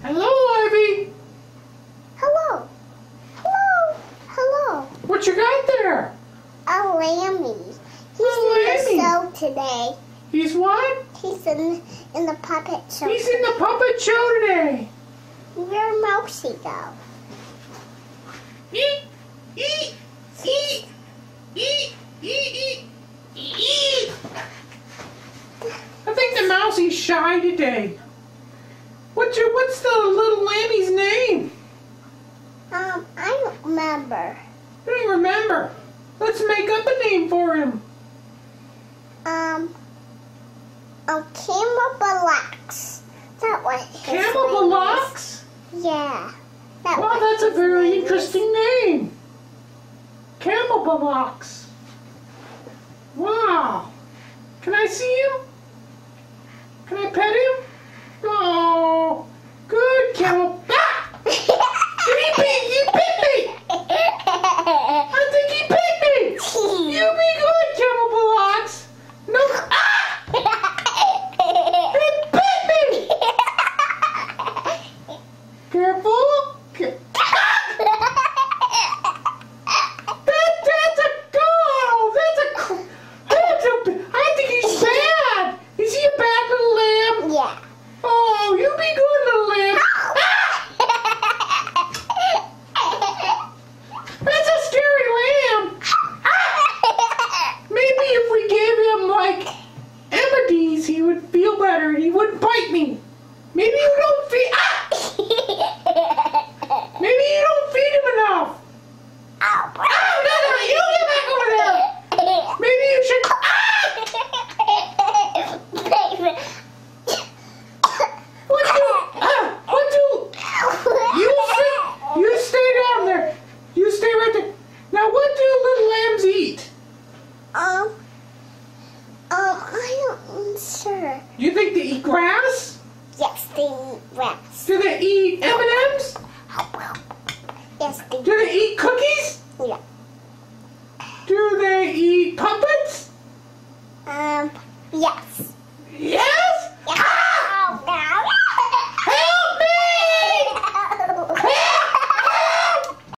Hello, Ivy. Hello. Hello. Hello. What you got there? A Lammy. He's A in Lammy. the show today. He's what? He's in the puppet show. He's in the puppet show today. Where'd Mousy go? Eat, eat, eat, eat, eat, eat. I think the mousie's shy today. What's the little lammy's name? I don't remember. I don't remember. Let's make up a name for him. Camelbalax. That was his Camelbalax? name is. Yeah. Wow, that's a very interesting name. Camelbalax. Wow. Can I see him? Can I pet him? Oh, good camel. Ah! He bit me! I think he bit me! You be good, Camelbalax! No. Ah! He bit me! Careful! That's a girl! I think he's bad! Is he a bad little lamb? Yeah. Oh, you be good, little lamb! That's a scary lamb! Maybe if we gave him, like, Emmadies, he would feel better and he wouldn't bite me. Maybe you don't feed... Maybe you don't feed him enough. Ow. Oh, no, you get back over there. Maybe you should... You stay down there. You stay right there. Now, what do little lambs eat? I'm not sure. You think they eat grass? Yes, they eat rats. Do they eat M&Ms? Yes, they Do they eat cookies? Yeah. Do they eat puppets? Yes. Yeah!